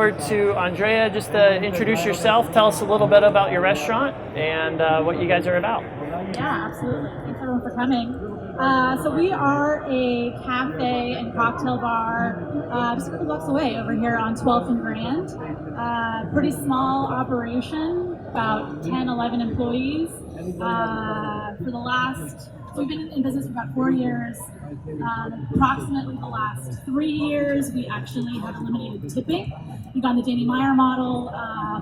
over to Andrea just to introduce yourself. Tell us a little bit about your restaurant and what you guys are about. Yeah, absolutely. Thanks everyone for coming. So we are a cafe and cocktail bar just a couple blocks away over here on 12th and Grand. Pretty small operation, about 10, 11 employees. We've been in business for about 4 years. Approximately the last 3 years, we actually have eliminated tipping. We've gone the Jamie Meyer model,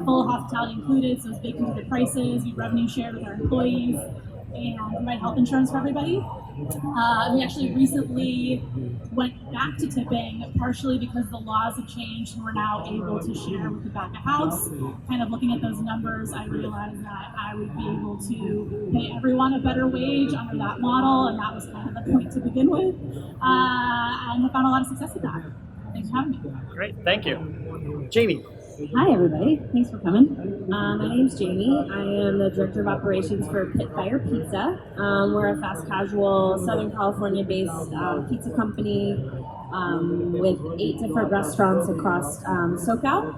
full hospitality included, so it's baked into the prices. We revenue share with our employees and provide health insurance for everybody. We actually recently went back to tipping, partially because the laws have changed and we're now able to share with the back of house. Kind of looking at those numbers, I realized that I would be able to pay everyone a better wage under that model, and that was kind of the point to begin with. And I found a lot of success with that. Thanks for having me. Great, thank you. Jamie. Hi everybody, thanks for coming. My name's Jamie. I am the Director of Operations for Pit Fire Pizza. We're a fast casual Southern California based pizza company with 8 different restaurants across SoCal.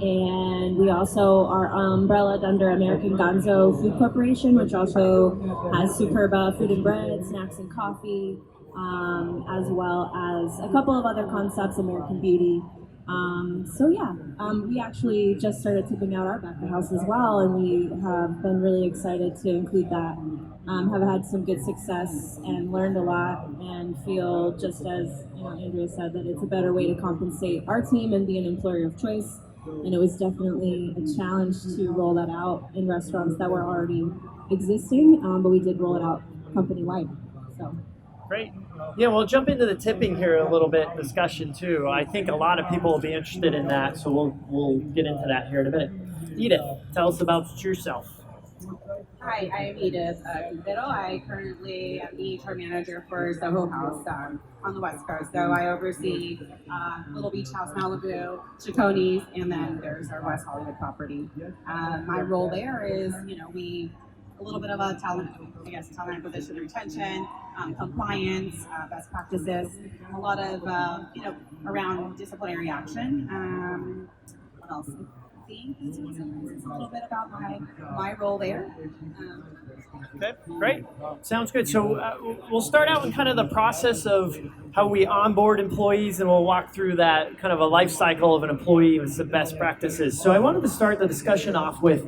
And we also are umbrellaed under American Gonzo Food Corporation, which also has Superba Food and Bread, Snacks and Coffee, as well as a couple of other concepts, American Beauty. We actually just started tipping out our back of the house as well, and we have been really excited to include that. Have had some good success and learned a lot, and feel just as Andrea said, that it's a better way to compensate our team and be an employer of choice. And it was definitely a challenge to roll that out in restaurants that were already existing, but we did roll it out company-wide. So. Great. Yeah, we'll jump into the tipping here a little bit, discussion too. I think a lot of people will be interested in that, so we'll get into that here in a minute. Edith, tell us about yourself. Hi, I'm Edith Quintero. I currently am the HR manager for Soho House on the West Coast. So I oversee Little Beach House Malibu, Chaconis, and then there's our West Hollywood property. My role there is, a little bit of a talent acquisition, retention, compliance, best practices, a lot of, around disciplinary action. What else? It's a little bit about my role there. Okay, great. Sounds good. So we'll start out with kind of the process of how we onboard employees, and we'll walk through that kind of a life cycle of an employee with some best practices. So I wanted to start the discussion off with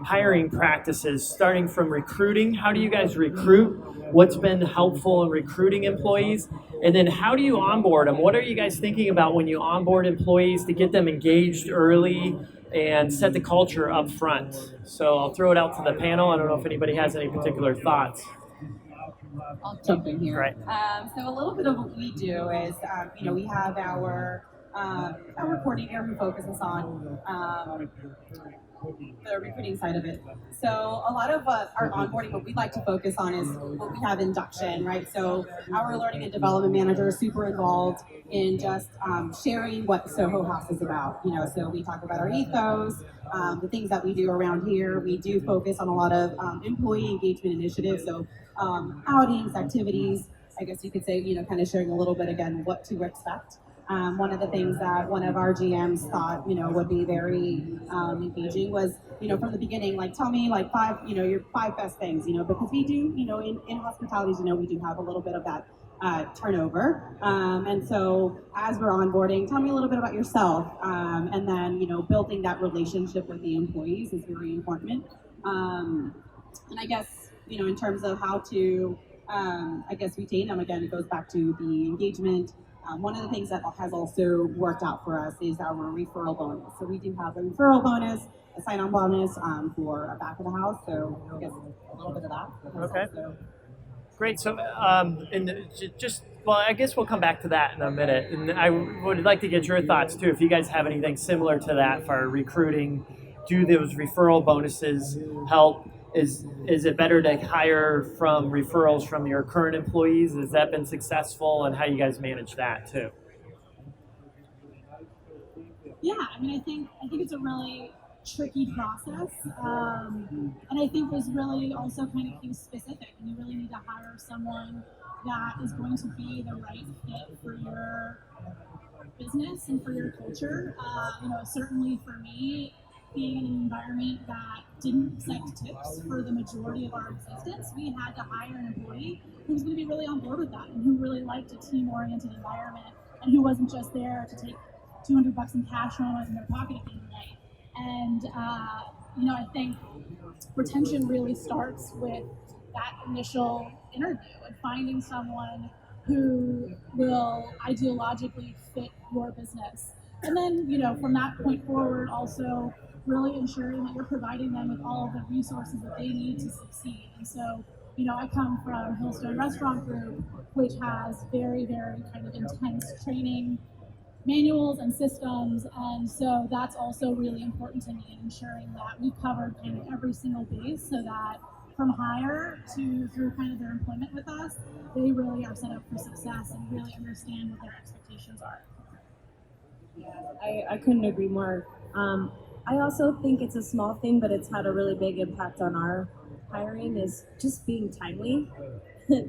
hiring practices, starting from recruiting. How do you guys recruit? What's been helpful in recruiting employees? And then how do you onboard them? What are you guys thinking about when you onboard employees to get them engaged early and set the culture up front? So I'll throw it out to the panel. I don't know if anybody has any particular thoughts. I'll jump in here. Right. So a little bit of what we do is, we have our coordinator who focuses on the recruiting side of it. So a lot of our onboarding, what we like to focus on is what we have induction, right? So our learning and development manager is super involved in just sharing what Soho House is about. So we talk about our ethos, the things that we do around here. We do focus on a lot of employee engagement initiatives. So outings, activities, I guess you could say, kind of sharing a little bit again, what to expect. One of the things that one of our GMs thought, would be very engaging was, from the beginning, tell me your 5 best things, because we do, in hospitalities, we do have a little bit of that turnover. And so as we're onboarding, tell me a little bit about yourself. And then, building that relationship with the employees is very important. And I guess, in terms of how to, retain them, again, it goes back to the engagement. One of the things that has also worked out for us is our referral bonus. So we do have a referral bonus, a sign-on bonus for a back of the house. So I guess a little bit of that. Okay. Great. So, I guess we'll come back to that in a minute. And I would like to get your thoughts too, if you guys have anything similar to that for recruiting. Do those referral bonuses help? Is it better to hire from referrals from your current employees? Has that been successful, and how you guys manage that too? Yeah, I think it's a really tricky process, and I think there's really also kind of case specific, and you really need to hire someone that is going to be the right fit for your business and for your culture. Certainly for me, being in an environment that didn't accept tips for the majority of our existence, we had to hire an employee who was going to be really on board with that and who really liked a team-oriented environment and who wasn't just there to take $200 in cash home in their pocket at the end of the day. And I think retention really starts with that initial interview and finding someone who will ideologically fit your business. And then, from that point forward, also really ensuring that you're providing them with all of the resources that they need to succeed. And so, I come from Hillstone Restaurant Group, which has very, very kind of intense training manuals and systems, and so that's also really important to me, ensuring that we've covered kind of every single base so that from hire to through kind of their employment with us, they really are set up for success and really understand what their expectations are. I couldn't agree more. I also think it's a small thing, but it's had a really big impact on our hiring is just being timely.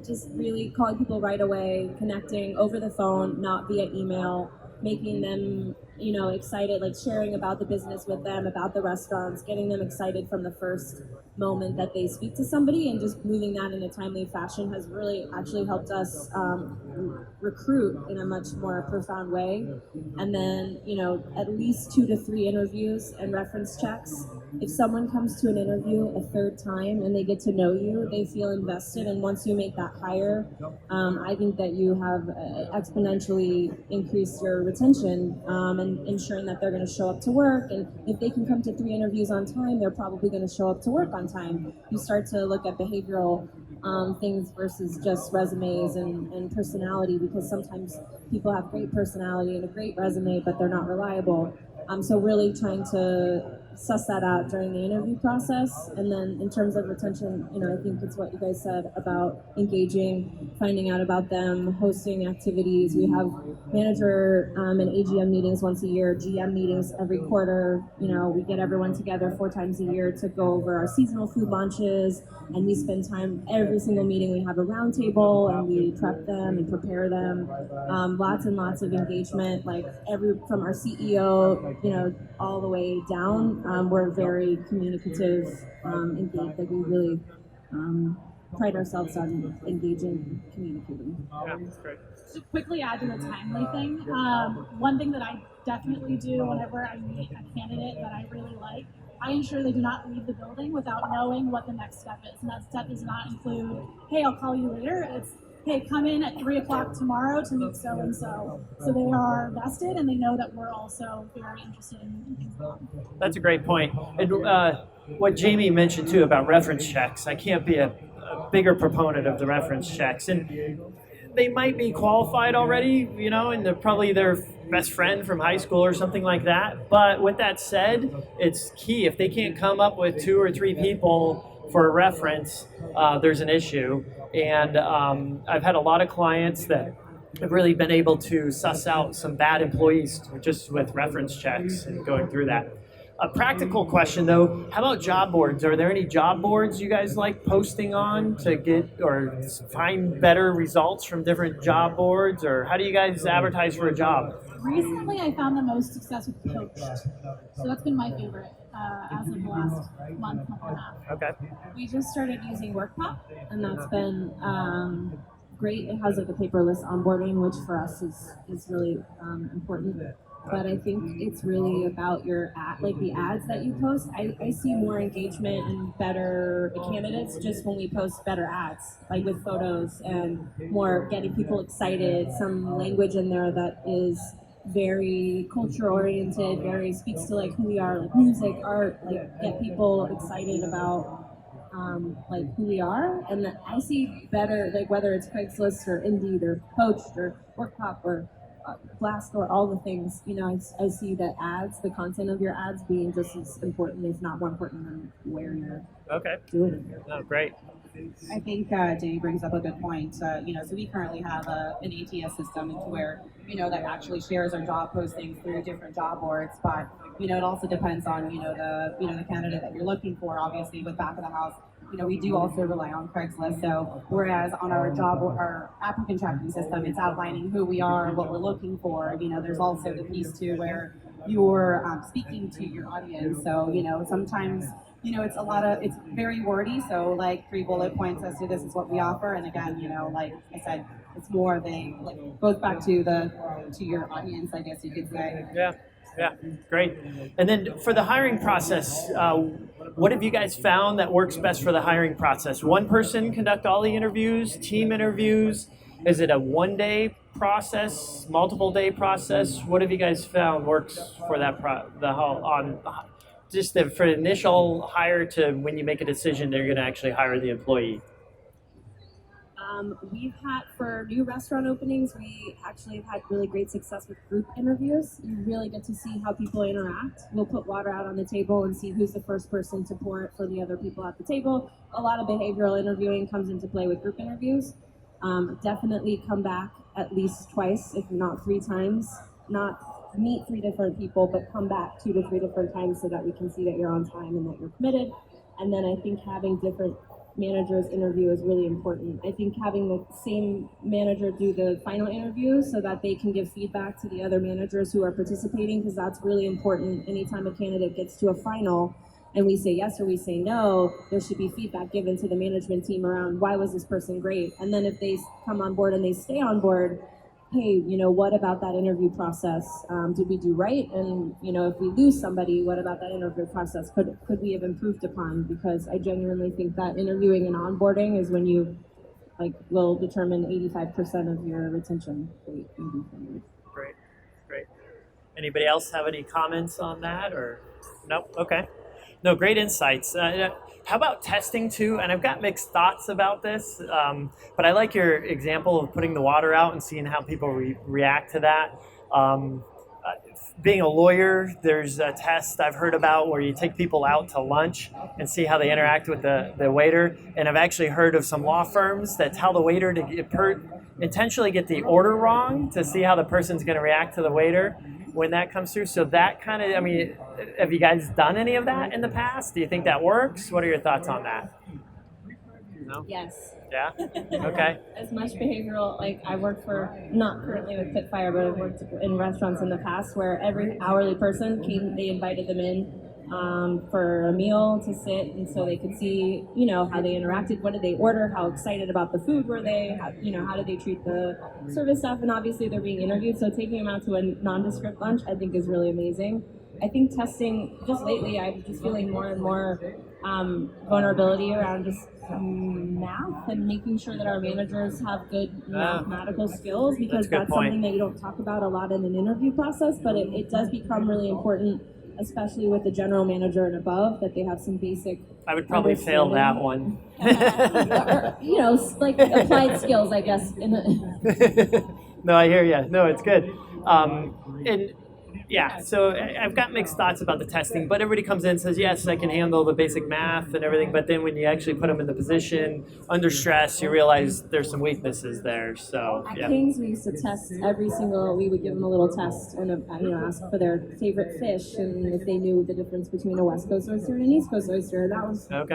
Just really calling people right away, connecting over the phone, not via email, making them, excited, like sharing about the business with them, about the restaurants, getting them excited from the first moment that they speak to somebody, and just moving that in a timely fashion has really actually helped us recruit in a much more profound way. And then, at least 2 to 3 interviews and reference checks. If someone comes to an interview a third time and they get to know you, they feel invested, and once you make that hire, I think that you have exponentially increased your retention and ensuring that they're going to show up to work. And if they can come to 3 interviews on time, they're probably going to show up to work on time. You start to look at behavioral things versus just resumes and personality, because sometimes people have great personality and a great resume, but they're not reliable. So really trying to suss that out during the interview process. And then in terms of retention, I think it's what you guys said about engaging, finding out about them, hosting activities. We have manager and AGM meetings once a year, GM meetings every quarter. We get everyone together 4 times a year to go over our seasonal food launches, and we spend time every single meeting. We have a round table and we prep them and prepare them. Lots and lots of engagement, like from our CEO, all the way down. We're very communicative, engaged. Like we really pride ourselves on engaging, communicating. Yeah, that's great. To quickly add to the timely thing, one thing that I definitely do whenever I meet a candidate that I really like, I ensure they do not leave the building without knowing what the next step is. And that step does not include, hey, I'll call you later. It's, hey, come in at 3 o'clock tomorrow to meet so-and-so. So they are vested and they know that we're also very interested in moving things along. That's a great point. And what Jamie mentioned too about reference checks, I can't be a bigger proponent of the reference checks. And they might be qualified already, and they're probably their best friend from high school or something like that. But with that said, it's key. If they can't come up with 2 or 3 people for a reference, there's an issue. And I've had a lot of clients that have really been able to suss out some bad employees just with reference checks and going through that. A practical question though, how about job boards? Are there any job boards you guys like posting on to get or find better results from different job boards? Or how do you guys advertise for a job? Recently, I found the most success with Poached. So that's been my favorite as of the last month and a half. Okay. We just started using WorkPop, and that's been great. It has like a paperless onboarding, which for us is really important. But I think it's really about your ad, like the ads that you post. I see more engagement and better candidates just when we post better ads, like with photos and more getting people excited, some language in there that is very culture oriented, very speaks to like who we are, like music, art, like get people excited about like who we are. And I see better, like whether it's Craigslist or Indeed or Poached or WorkPop or Glassdoor, all the things, I see that ads, the content of your ads being just as important, if not more important than where you're doing it. Oh, great. I think Jamie brings up a good point. So we currently have an ATS system into where, that actually shares our job postings through different job boards. But, it also depends on, the candidate that you're looking for. Obviously, with back of the house, we do also rely on Craigslist. So whereas on our job or our applicant tracking system, it's outlining who we are, what we're looking for. There's also the piece too where you're speaking to your audience. So sometimes it's very wordy. So like 3 bullet points as to this is what we offer. And again, like I said, it's more of a goes back to your audience, I guess you could say. Yeah, great. And then for the hiring process, what have you guys found that works best for the hiring process? One person conduct all the interviews, team interviews? Is it a 1-day process, multiple day process? What have you guys found works for that for initial hire to when you make a decision they're going to actually hire the employee? We've had, for new restaurant openings, we actually have had really great success with group interviews. You really get to see how people interact. We'll put water out on the table and see who's the first person to pour it for the other people at the table. A lot of behavioral interviewing comes into play with group interviews. Definitely come back at least twice, if not 3 times. Not meet 3 different people, but come back 2 to 3 different times so that we can see that you're on time and that you're committed. And then I think having different managers interview is really important. I think having the same manager do the final interview so that they can give feedback to the other managers who are participating, because that's really important. Anytime a candidate gets to a final and we say yes or we say no, there should be feedback given to the management team around why was this person great. And then if they come on board and they stay on board, hey, what about that interview process? Did we do right? And, if we lose somebody, what about that interview process? Could we have improved upon? Because I genuinely think that interviewing and onboarding is when you, will determine 85% of your retention rate. Great. Anybody else have any comments on that or? No? Okay. No, great insights. How about testing too? And I've got mixed thoughts about this, but I like your example of putting the water out and seeing how people react to that. Being a lawyer, there's a test I've heard about where you take people out to lunch and see how they interact with the waiter. And I've actually heard of some law firms that tell the waiter to intentionally get the order wrong to see how the person's going to react to the waiter when that comes through. So that kind of, have you guys done any of that in the past? Do you think that works? What are your thoughts on that? No? Yes. Yeah? Okay. As much behavioral, I work for, not currently with Pitfire, but I've worked in restaurants in the past where every hourly person came, they invited them in for a meal to sit, and so they could see, how they interacted, what did they order, how excited about the food were they, how did they treat the service staff, and obviously they're being interviewed, so taking them out to a nondescript lunch I think is really amazing. I think testing, just lately I'm just feeling more and more vulnerability around just math and making sure that our managers have good mathematical skills, because that's something that you don't talk about a lot in an interview process, but it does become really important, especially with the general manager and above, that they have some basic. I would probably fail that one. Or, applied skills, I guess. No, I hear you. No, it's good. And yeah, so I've got mixed thoughts about the testing, but everybody comes in and says, yes, I can handle the basic math and everything, but then when you actually put them in the position under stress, you realize there's some weaknesses there. So at King's, we used to test we would give them a little test and ask for their favorite fish and if they knew the difference between a West Coast oyster and an East Coast oyster. That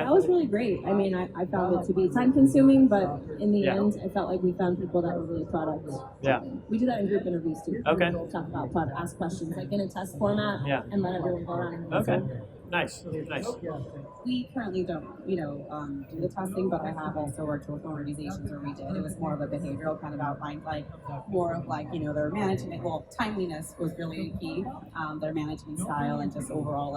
was really great. I found it to be time consuming, but in the end, I felt like we found people that were really product. Yeah. We do that in group interviews too. Okay. Talk about product, ask questions. In a test format, and let everyone go around and answer. Okay. Nice. We currently don't, do the testing, but I have also worked with organizations where we did. It was more of a behavioral kind of outline, more of their management. Well, timeliness was really key. Their management style and just overall,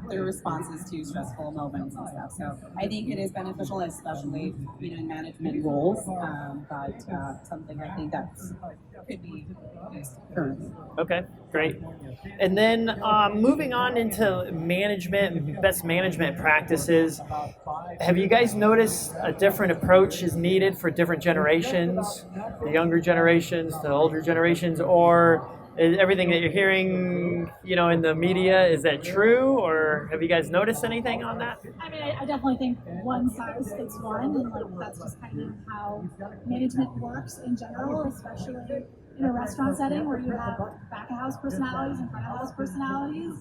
their responses to stressful moments and stuff. So I think it is beneficial, especially in management roles. But something I think that could be used currently. Okay, great. And then moving on into best management practices, have you guys noticed a different approach is needed for different generations, the younger generations, the older generations, or is everything that you're hearing, in the media, is that true, or have you guys noticed anything on that? I definitely think one size fits one, and that's just kind of how management works in general, especially in a restaurant setting where you have back of house personalities and front of house personalities.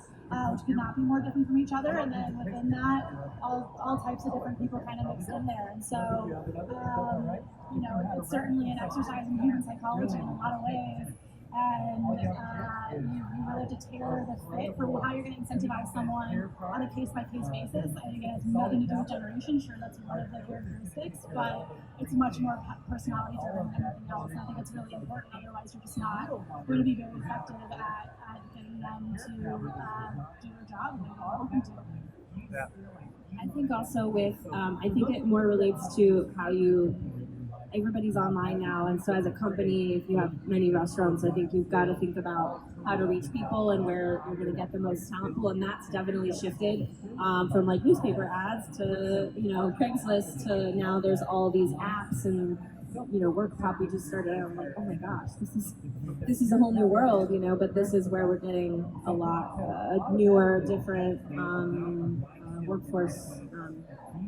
which could not be more different from each other. And then within that, all types of different people kind of mixed in there. And so, it's certainly an exercise in human psychology in a lot of ways. And you really have to tailor the fit for how you're going to incentivize someone on a case-by-case basis. I think it has nothing to do with generation. Sure, that's one of the characteristics, but it's much more personality-driven than anything else. And I think it's really important. Otherwise, you're just not going to be very effective at getting them to do their job the way you want them to. Yeah. I think also I think it more relates to how everybody's online now, and so as a company, if you have many restaurants, I think you've got to think about how to reach people and where you're going to get the most talent pool, and that's definitely shifted from like newspaper ads to Craigslist to now there's all these apps and work probably just started out. I'm like, oh my gosh, this is a whole new world, but this is where we're getting a lot newer, different workforce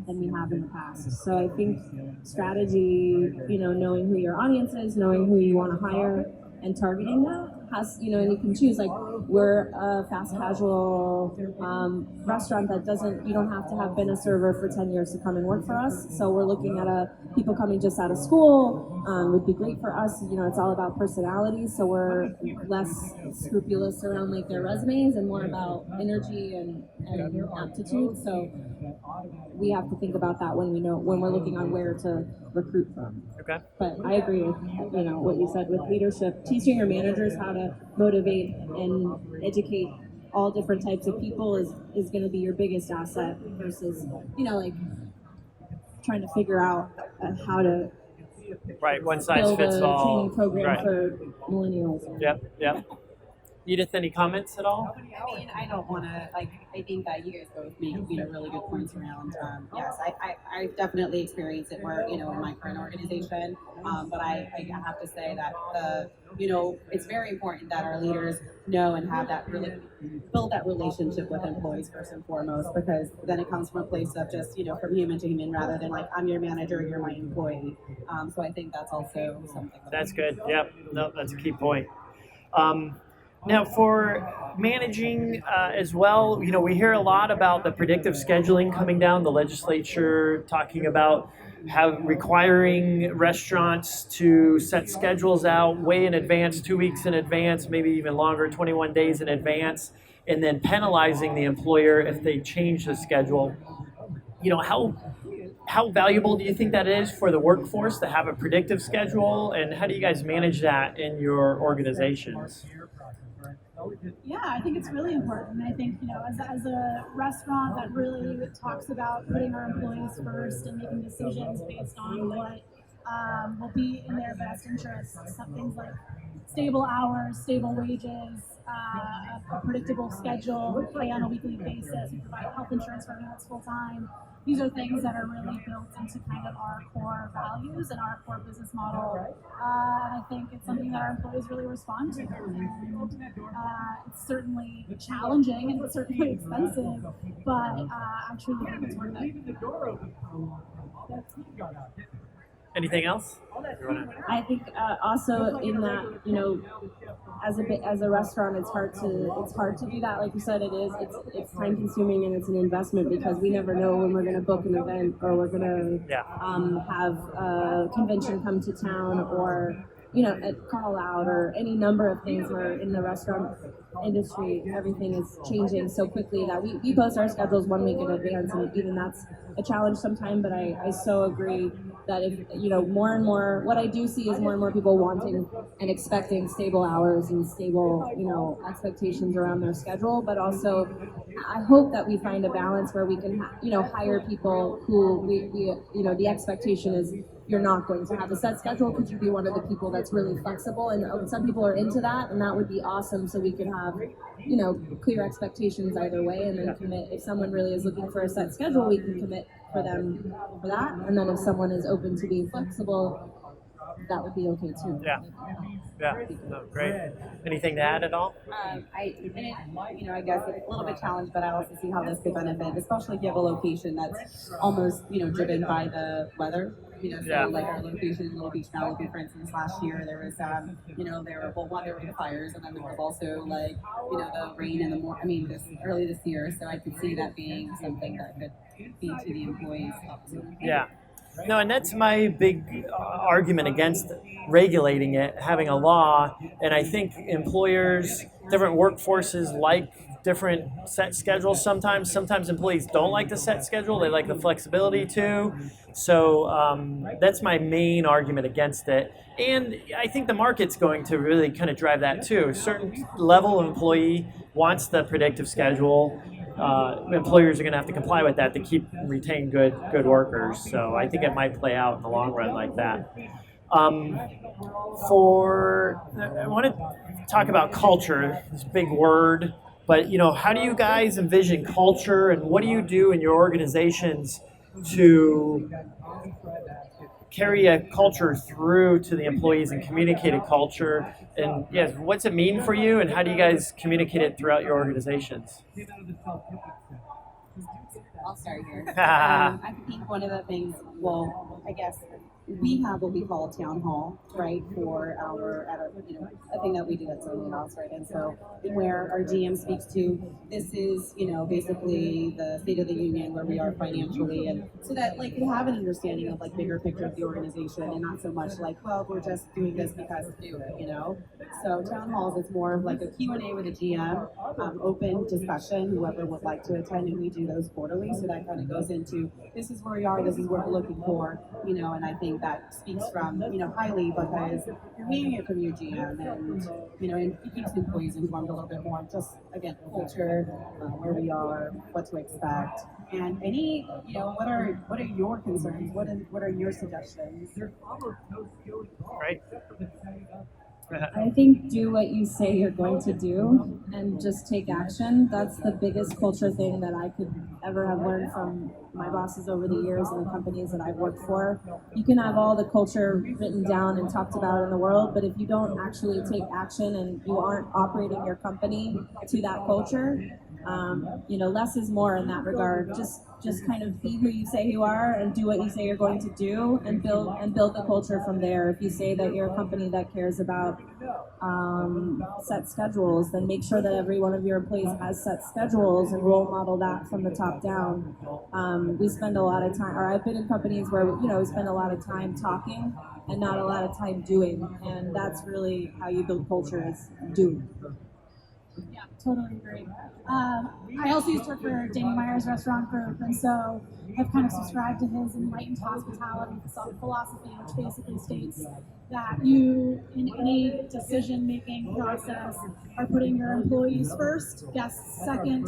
than we have in the past. So I think strategy, knowing who your audience is, knowing who you want to hire, and targeting that has, and you can choose, like, we're a fast casual restaurant that you don't have to have been a server for 10 years to come and work for us. So we're looking at people coming just out of school would be great for us. It's all about personality. So we're less scrupulous around like their resumes and more about energy and aptitude. So we have to think about that when we're looking on where to recruit from. Okay. But I agree with what you said with leadership, teaching your managers how to motivate and educate all different types of people is going to be your biggest asset versus like trying to figure out how to one size build fits a all. training program Right. for millennials. Yep. Edith, any comments at all? I mean, I don't want to, I think that you guys both make, really good points around, yes, I've definitely experienced it more, in my current organization, but I have to say that it's very important that our leaders know and have build that relationship with employees first and foremost, because then it comes from a place of just, from human to human rather than like, I'm your manager, you're my employee. So I think that's also something. That's good. Yep. No, that's a key point. Now, for managing as well, we hear a lot about the predictive scheduling coming down, the legislature talking about requiring restaurants to set schedules out way in advance, 2 weeks in advance, maybe even longer, 21 days in advance, and then penalizing the employer if they change the schedule. How valuable do you think that is for the workforce to have a predictive schedule, and how do you guys manage that in your organizations? Yeah, I think it's really important. I think, as a restaurant that really talks about putting our employees first and making decisions based on what will be in their best interests. Some things like stable hours, stable wages, a predictable schedule, pay on a weekly basis. We provide health insurance for everyone that's full-time. These are things that are really built into kind of our core values and our core business model. And I think it's something that our employees really respond to. And it's certainly challenging and it's certainly expensive, but I truly think it's worth it. Anything else? I think also in that, as a restaurant, it's hard to do that. Like you said, it's time consuming and it's an investment because we never know when we're going to book an event or we're going to have a convention come to town or a call out or any number of things where in the restaurant industry everything is changing so quickly that we post our schedules 1 week in advance, and even that's a challenge sometimes. But I so agree that if more and more, what I do see is more and more people wanting and expecting stable hours and stable expectations around their schedule. But also I hope that we find a balance where we can hire people who we the expectation is you're not going to have a set schedule. Could you be one of the people that's really flexible? And some people are into that, and that would be awesome. So we could have, clear expectations either way, and then commit. If someone really is looking for a set schedule, we can commit for them for that. And then if someone is open to being flexible, that would be okay too. Yeah. Yeah, no, great. Anything to add at all? I guess it's a little bit challenged, but I also see how this could benefit, especially if you have a location that's almost, driven by the weather. Yeah. Like our location in Little Beach, Malibu, for instance, last year there was, there were the fires, and then there was also the rain and this early this year. So I could see that being something that could be to the employees' help too. Yeah. No, and that's my big argument against regulating it, having a law. And I think employers, different workforces like different set schedules sometimes. Sometimes employees don't like the set schedule. They like the flexibility too. So that's my main argument against it. And I think the market's going to really kind of drive that too. A certain level of employee wants the predictive schedule. Employers are going to have to comply with that to retain good workers. So I think it might play out in the long run like that. I want to talk about culture, this big word, but how do you guys envision culture, and what do you do in your organizations to carry a culture through to the employees and communicate a culture? And yes, what's it mean for you, and how do you guys communicate it throughout your organizations? I'll start here. I think one of the things, I guess we have what we call a town hall, right, for a thing that we do at Zaller Law, right? And so where our GM speaks to, this is, basically the state of the union, where we are financially, and so that you have an understanding of bigger picture of the organization, and not so much we're just doing this because we do it, So town halls is more of a Q&A with a GM, open discussion, whoever would like to attend, and we do those quarterly, so that kind of goes into, this is where we are, this is what we're looking for, and I think that speaks from, highly, because you're hearing it from your GM, and, it keeps employees informed a little bit more, just, again, culture, where we are, what to expect, and any, what are your concerns, what are your suggestions? Right. I think do what you say you're going to do and just take action. That's the biggest culture thing that I could ever have learned from my bosses over the years and the companies that I've worked for. You can have all the culture written down and talked about in the world, but if you don't actually take action and you aren't operating your company to that culture, less is more in that regard. Just kind of be who you say you are and do what you say you're going to do, and build the culture from there. If you say that you're a company that cares about set schedules, then make sure that every one of your employees has set schedules and role model that from the top down. We spend a lot of time, or I've been in companies where we spend a lot of time talking and not a lot of time doing, and that's really how you build culture, is doing. Yeah, totally agree. I also used to work for Danny Meyer's restaurant group, and so I've kind of subscribed to his enlightened hospitality philosophy, which basically states that you, in any decision-making process, are putting your employees first, guests second,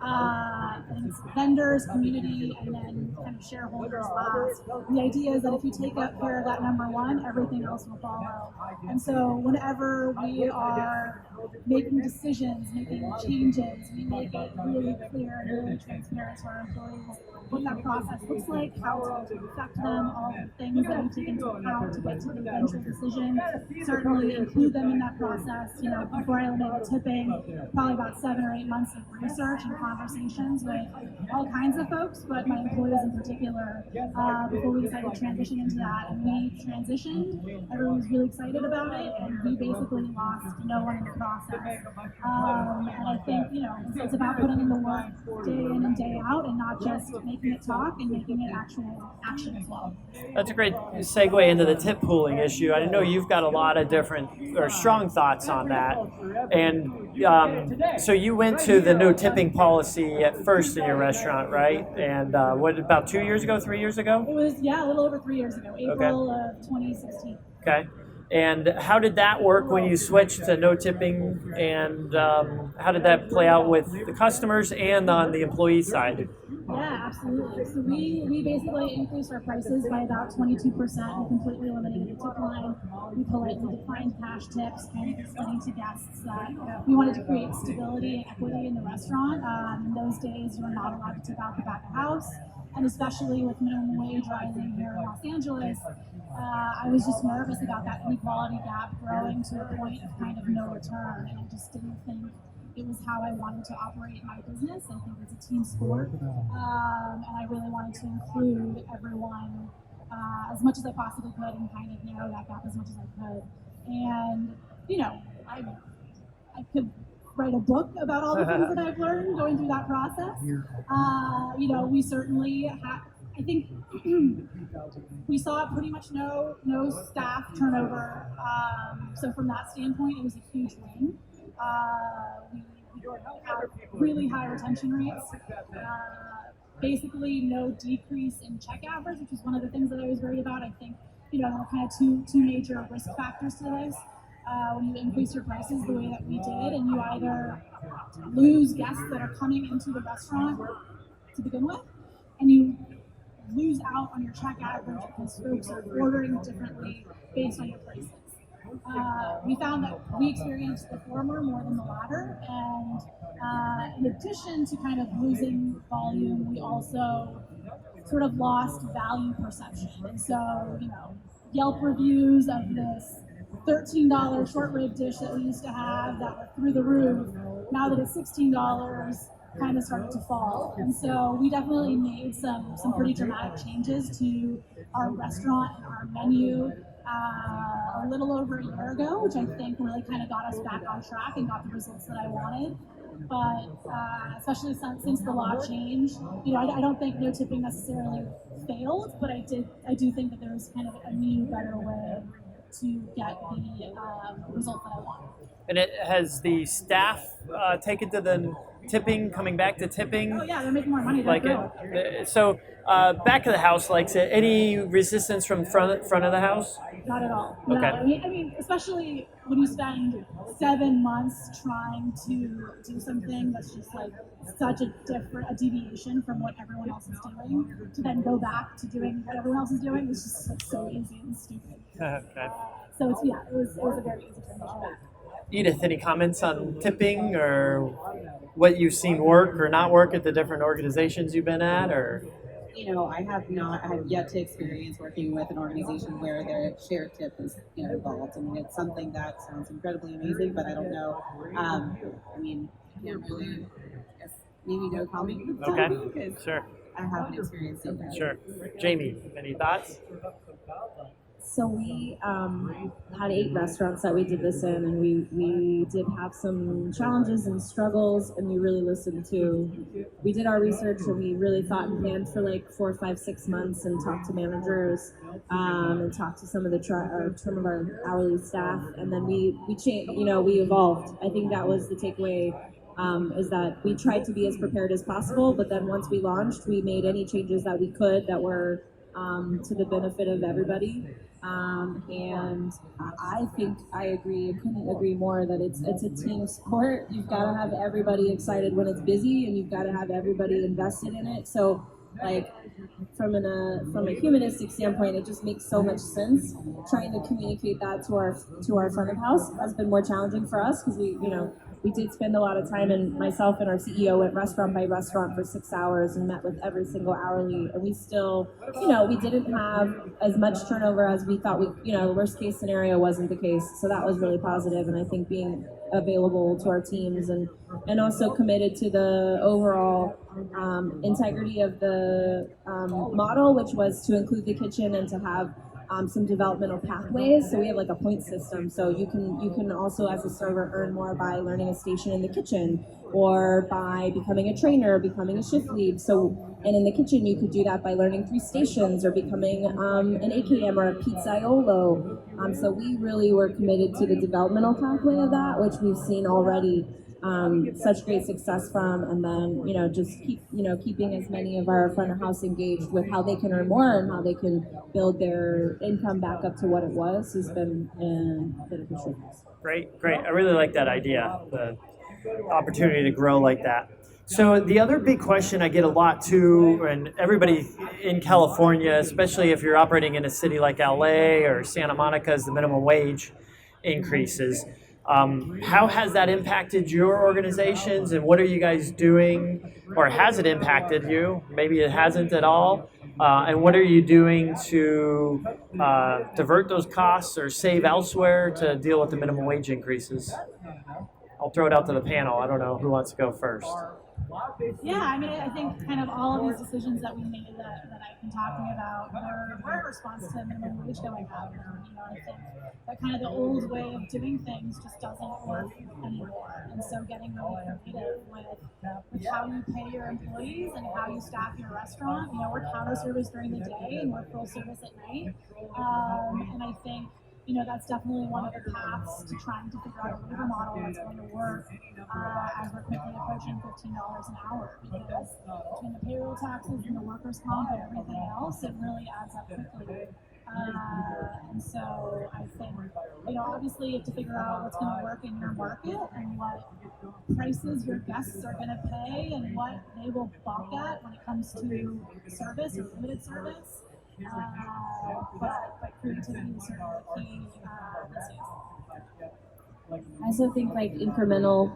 and vendors, community, and then kind of shareholders last. The idea is that if you take care of that number one, everything else will follow. And so whenever we are making decisions, making changes, we make it really clear and really transparent to our employees what that process looks like, how it's going to affect them, all the things that we take into account to get to the eventual decision. Certainly include them in that process. Before I eliminated tipping, probably about 7 or 8 months of research and conversations with all kinds of folks, but my employees in particular, before we decided to transition into that. And we transitioned, everyone was really excited about it, and we basically lost no one in the process. And I think, it's about putting in the work day in and day out, and not just making it talk, and making it actual action as well. That's a great segue into the tip pooling issue. I know you've got a lot of different or strong thoughts on that. And so you went to the no tipping policy at first in your restaurant, right? And what, about 2 years ago, 3 years ago? It was, a little over 3 years ago, April of 2016. Okay. And how did that work when you switched to no tipping, and how did that play out with the customers and on the employee side? Yeah, absolutely. So we basically increased our prices by about 22%. We completely eliminated the tip line. We politely declined cash tips, kind of explaining to guests that we wanted to create stability and equity in the restaurant. In those days, you were not allowed to tip out the back of house, and especially with minimum wage rising here in Los Angeles, I was just nervous about that inequality gap growing to a point of kind of no return, and I just didn't think it was how I wanted to operate my business. I think it's a team sport, and I really wanted to include everyone as much as I possibly could and kind of narrow that gap as much as I could. And, you know, I could write a book about all the things that I've learned going through that process. You know, we certainly I think we saw pretty much no staff turnover. So from that standpoint, it was a huge win. We have really high retention rates. Basically, no decrease in check average, which is one of the things that I was worried about. I think, you know, there are kind of two major risk factors to this. When you increase your prices the way that we did, and you either lose guests that are coming into the restaurant to begin with, and you lose out on your check average because folks are ordering differently based on your prices. We found that we experienced the former more than the latter, and in addition to kind of losing volume, we also sort of lost value perception. And so, you know, Yelp reviews of this $13 short rib dish that we used to have that were through the roof, now that it's $16, kind of started to fall. And so we definitely made some pretty dramatic changes to our restaurant and our menu a little over a year ago, which I think really kind of got us back on track and got the results that I wanted. But especially since the law changed, you know, I don't think no tipping necessarily failed, but I do think that there was kind of a new, better way to get the result that I wanted. And has the staff taken to the tipping, coming back to tipping? Oh yeah, they're making more money. Like it, so back of the house likes it. Any resistance from front of the house? Not at all. Okay. No, I mean, especially when you spend 7 months trying to do something that's just like such a deviation from what everyone else is doing, to then go back to doing what everyone else is doing is just like, so easy and stupid. Okay. So it was a very easy transition back. Edith, any comments on tipping or what you've seen work or not work at the different organizations you've been at, or? You know, I have yet to experience working with an organization where their shared tip is, you know, involved. I mean, it's something that sounds incredibly amazing, but I don't know. I mean, I can't really, I guess maybe no comment. Okay, sure. I haven't experienced it yet. Sure. Jamie, any thoughts? So we had 8 restaurants that we did this in, and we did have some challenges and struggles, and we really listened to. We did our research, and we really thought and planned for like 4, 5, 6 months, and talked to managers, and talked to some of some of our hourly staff, and then we changed. You know, we evolved. I think that was the takeaway. Is that we tried to be as prepared as possible, but then once we launched, we made any changes that we could that were to the benefit of everybody. And I think I couldn't agree more that it's a team sport. You've got to have everybody excited when it's busy, and you've got to have everybody invested in it. So, like, from a humanistic standpoint, it just makes so much sense. Trying to communicate that to our front of house has been more challenging for us because we did spend a lot of time, and myself and our CEO went restaurant by restaurant for 6 hours and met with every single hourly, and we still, we didn't have as much turnover as we thought the worst case scenario wasn't the case, so that was really positive, and I think being available to our teams and also committed to the overall integrity of the model, which was to include the kitchen and to have some developmental pathways. So we have like a point system. So you can also as a server earn more by learning a station in the kitchen or by becoming a trainer, becoming a shift lead. And in the kitchen you could do that by learning 3 stations or becoming an AKM or a pizzaiolo. So we really were committed to the developmental pathway of that, which we've seen already such great success from, and then just keeping as many of our front of house engaged with how they can earn more and how they can build their income back up to what it was has been beneficial. Great. I really like that idea, the opportunity to grow like that. So the other big question I get a lot too, and everybody in California, especially if you're operating in a city like LA or Santa Monica, is the minimum wage increases. How has that impacted your organizations, and what are you guys doing, or has it impacted you? Maybe it hasn't at all. And what are you doing to divert those costs or save elsewhere to deal with the minimum wage increases? I'll throw it out to the panel. I don't know who wants to go first. Yeah, I mean, I think kind of all of these decisions that we made that I've been talking about were a response to minimum wage going up. I think that kind of the old way of doing things just doesn't work anymore. And so getting really creative with how you pay your employees and how you staff your restaurant. We're counter service during the day and we're full service at night. And I think that's definitely one of the paths to trying to figure out a labor model that's going to work as we're quickly approaching $15 an hour. Because between the payroll taxes and the workers' comp and everything else, it really adds up quickly. And so I think, obviously you have to figure out what's going to work in your market and what prices your guests are going to pay and what they will balk at when it comes to service or limited service. But creativity is certainly the key these days. I also think like incremental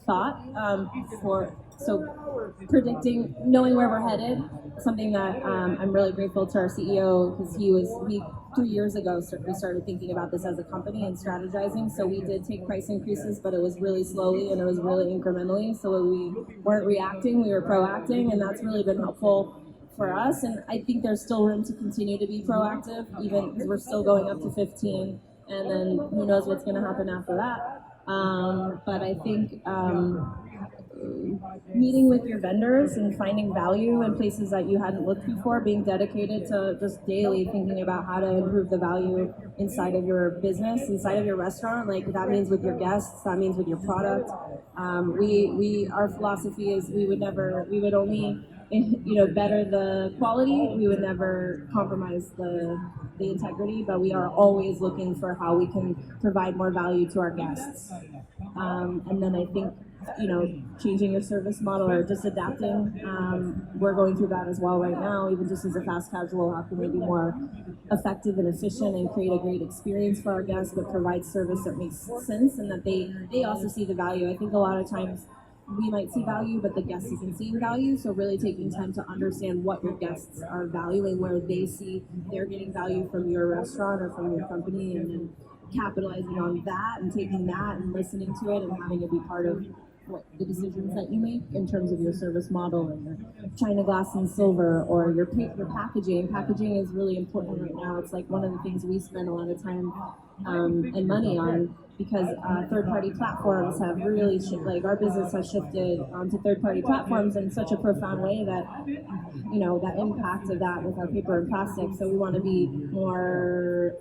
thought so predicting, knowing where we're headed, something that I'm really grateful to our CEO because we 3 years ago we started thinking about this as a company and strategizing. So we did take price increases, but it was really slowly and it was really incrementally. So we weren't reacting, we were proacting, and that's really been helpful for us. And I think there's still room to continue to be proactive, even because we're still going up to 15, and then who knows what's going to happen after that. But I think meeting with your vendors and finding value in places that you hadn't looked before, being dedicated to just daily thinking about how to improve the value inside of your business, inside of your restaurant. Like that means with your guests, that means with your product. Our philosophy is we would only better the quality. We would never compromise the integrity, but we are always looking for how we can provide more value to our guests. And then I think, changing your service model or just adapting. We're going through that as well right now, even just as a fast casual, how can we be more effective and efficient and create a great experience for our guests, but provide service that makes sense and that they also see the value. I think a lot of times we might see value, but the guest isn't seeing value. So really taking time to understand what your guests are valuing, where they see they're getting value from your restaurant or from your company, and then capitalizing on that and taking that and listening to it and having it be part of what the decisions that you make in terms of your service model and your china glass and silver or your packaging. Packaging is really important right now. It's like one of the things we spend a lot of time and money on, because third-party platforms have really our business has shifted onto third-party platforms in such a profound way that that impact of that with our paper and plastic. So we want to be more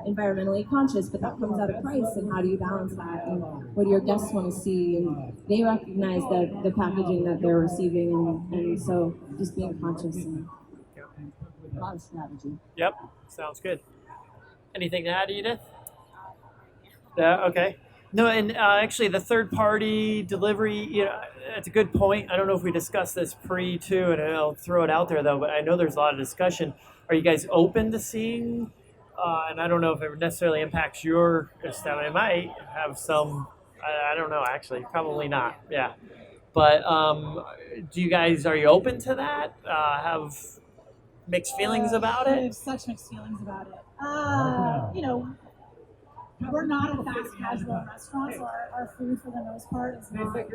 environmentally conscious, but that comes at a price. And how do you balance that? And what do your guests want to see? And they recognize the packaging that they're receiving, and so just being conscious and a lot of strategy. Yep, sounds good. Anything to add, Edith? Yeah, okay. No, and actually the third-party delivery, that's a good point. I don't know if we discussed this too, and I'll throw it out there, though, but I know there's a lot of discussion. Are you guys open to seeing, and I don't know if it necessarily impacts your staff. It might have some, I don't know, actually, probably not, yeah. But are you open to that? Have mixed feelings about I it? have such mixed feelings about it. We're not a fast casual restaurant, so our food for the most part is not for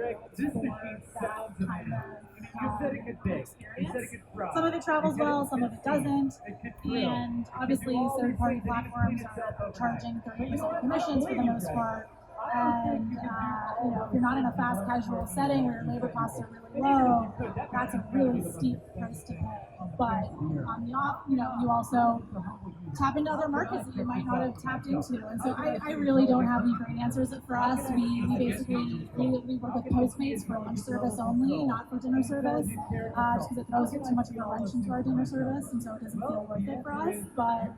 that kind of experience. Some of it travels well, some of it doesn't, and obviously third-party platforms are charging 30% commissions for the most part. And if you're not in a fast casual setting where your labor costs are really low, that's a really steep price to pay. But on the off, you also tap into other markets that you might not have tapped into. And so I really don't have any great answers for us. We basically we work with Postmates for lunch service only, not for dinner service, just because it throws too much of a wrench into our dinner service, and so it doesn't feel worth it for us. But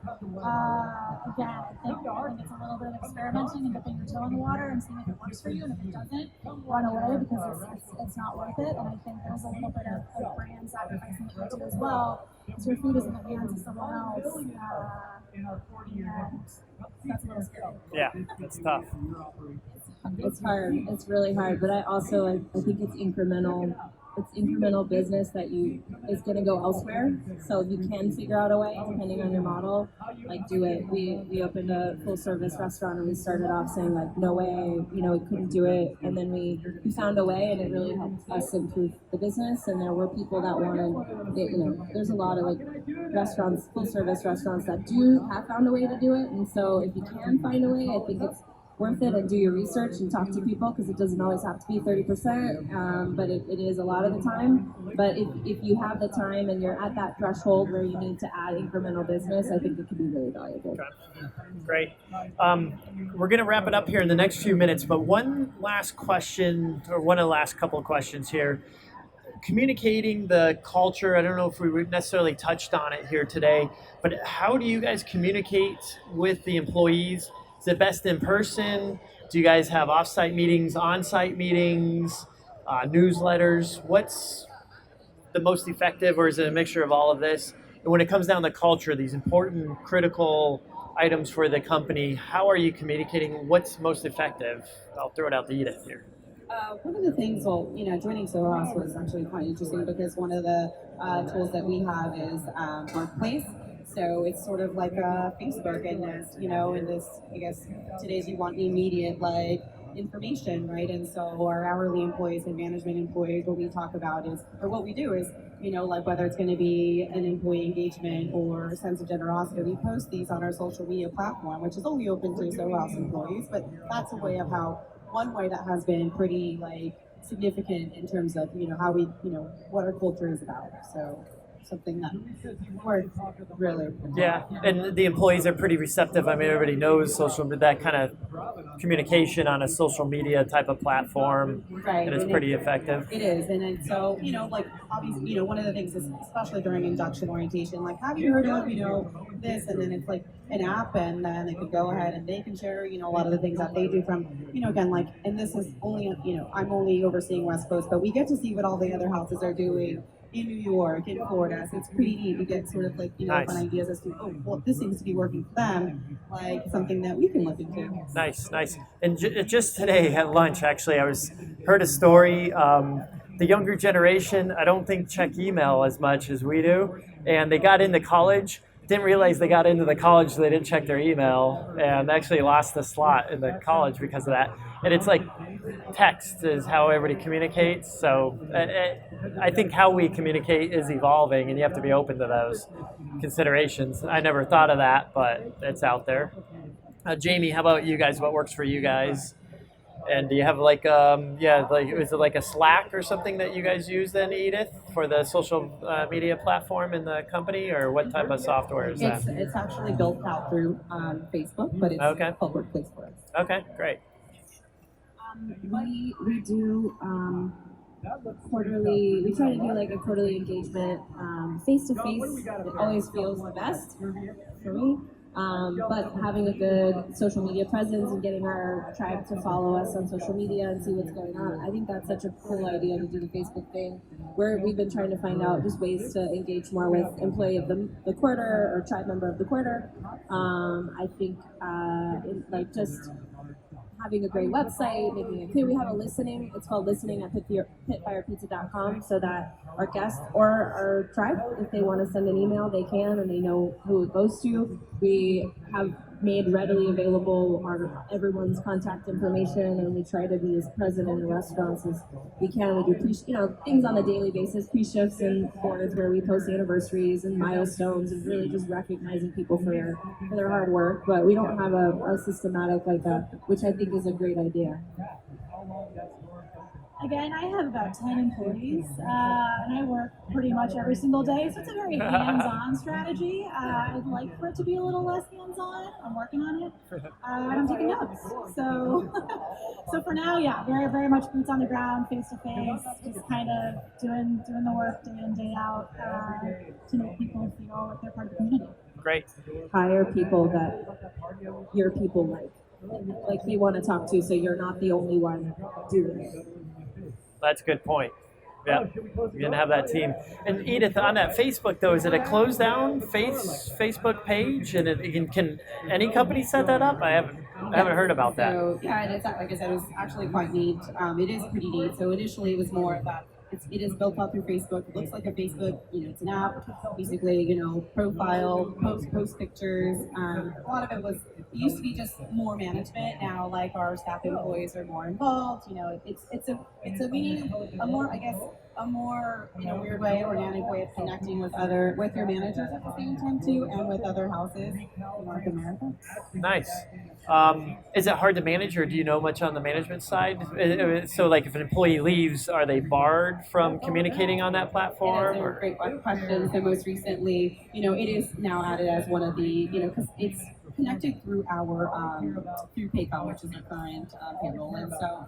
again, I think it's a little bit of experimenting and dipping your toe in the water and seeing if it works for you, and if it doesn't, run away because it's not worth it. And I think there's a little bit of brand sacrificing that you do as well. So your food is in the hands of someone else, and that's a little scary. Yeah, it's tough. It's hard. It's really hard. But I think it's incremental. It's incremental business that is going to go elsewhere. So you can figure out a way, depending on your model, like do it. We opened a full service restaurant and we started off saying like, no way, we couldn't do it. And then we found a way, and it really helped us improve the business. And there were people that wanted, there's a lot of like restaurants, full service restaurants that have found a way to do it. And so if you can find a way, I think it's worth it, and do your research and talk to people, because it doesn't always have to be 30%, but it is a lot of the time. But if you have the time and you're at that threshold where you need to add incremental business, I think it can be really valuable. Okay. Great. We're going to wrap it up here in the next few minutes, but one last question, or one of the last couple of questions here. Communicating the culture, I don't know if we necessarily touched on it here today, but how do you guys communicate with the employees? Is it best in person? Do you guys have off-site meetings, on-site meetings, newsletters? What's the most effective, or is it a mixture of all of this? And when it comes down to culture, these important, critical items for the company, how are you communicating? What's most effective? I'll throw it out to Edith here. One of the things, joining Soros was actually quite interesting, because one of the tools that we have is Workplace. So it's sort of like a Facebook, and in this, I guess, today's you want immediate information, right? And so our hourly employees and management employees, what we talk about is, or what we do is, whether it's going to be an employee engagement or a sense of generosity, we post these on our social media platform, which is only open to Soros employees, but that's a way of one way that has been pretty significant in terms of, how we, what our culture is about. So something that we're really and the employees are pretty receptive. I mean, everybody knows that kind of communication on a social media type of platform, right? And it's pretty effective. It is, and so obviously, one of the things is, especially during induction orientation, have you heard of this, and then it's an app, and then they could go ahead and they can share a lot of the things that they do from again, and this is only I'm only overseeing West Coast, but we get to see what all the other houses are doing in New York, in Florida, so it's pretty neat to get sort of nice. fun ideas as to this seems to be working for them, something that we can look into. Nice. And just today at lunch, actually, I heard a story. The younger generation, I don't think check email as much as we do, and they got into college. Didn't realize they got into the college, so they didn't check their email, and actually lost a slot in the college because of that. And it's text is how everybody communicates. So I think how we communicate is evolving, and you have to be open to those considerations. I never thought of that, but it's out there. Jamie, how about you guys? What works for you guys? And do you have is it a Slack or something that you guys use then, Edith, for the social media platform in the company, or what type of software is that? It's actually built out through Facebook, but it's called Workplace for us. Okay, great. We do quarterly. We try to do a quarterly engagement, face to face. It always feels the best for me. But having a good social media presence and getting our tribe to follow us on social media and see what's going on, I think that's such a cool idea to do the Facebook thing. We've been trying to find out just ways to engage more with employee of the quarter or tribe member of the quarter. I think just having a great website, making it clear. We have a listening. It's called listening at pitfirepizza.com, so that our guests or our tribe, if they want to send an email, they can, and they know who it goes to. We have made readily available everyone's contact information, and we try to be as present in the restaurants as we can. We do things on a daily basis, pre-shifts and boards where we post anniversaries and milestones, and really just recognizing people for their hard work. But we don't have a systematic like that, which I think is a great idea. Again, I have about 10 employees, and I work pretty much every single day, so it's a very hands-on strategy. I'd like for it to be a little less hands-on. I'm working on it, and I'm taking notes. So, so for now, yeah, very, very much boots on the ground, face-to-face, just kind of doing the work day in, day out to make people feel like they're part of the community. Great. Hire people that your people like you want to talk to, so you're not the only one doing it. That's a good point. Yeah, you're gonna have that team. And Edith, on that Facebook though, is it a closed down Facebook page? And can any company set that up? I haven't heard about that. So yeah, and it's like I said, it was actually quite neat. It is pretty neat. So initially, it was more that it is built out through Facebook. It looks like a Facebook. It's an app. Basically, profile, post pictures. A lot of it used to be just more management. Now, like our staff employees are more involved. It's a more, I guess, a more weird way, organic way of connecting with your managers at the same time too, and with other houses in North America. Nice. Is it hard to manage, or do you know much on the management side? So, like, if an employee leaves, are they barred from communicating on that platform? That's a great question. So most recently, it is now added as one of the, because it's connected through our through PAGA, which is our current payroll, and so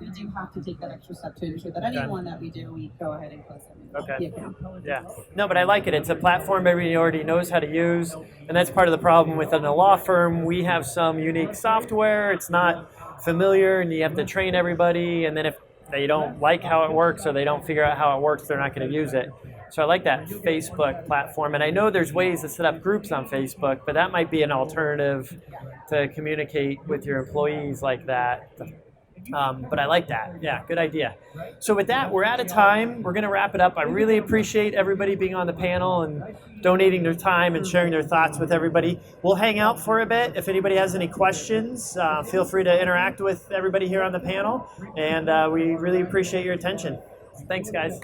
we do have to take that extra step to ensure that anyone that we do, we go ahead and close the account. Yeah. No, but I like it. It's a platform everybody already knows how to use, and that's part of the problem within a law firm. We have some unique software. It's not familiar, and you have to train everybody, and then if they don't like how it works or they don't figure out how it works, they're not going to use it. So I like that Facebook platform, and I know there's ways to set up groups on Facebook, but that might be an alternative to communicate with your employees like that. But I like that. Yeah, good idea. So with that, we're out of time. We're going to wrap it up. I really appreciate everybody being on the panel and donating their time and sharing their thoughts with everybody. We'll hang out for a bit. If anybody has any questions, feel free to interact with everybody here on the panel, and we really appreciate your attention. Thanks, guys.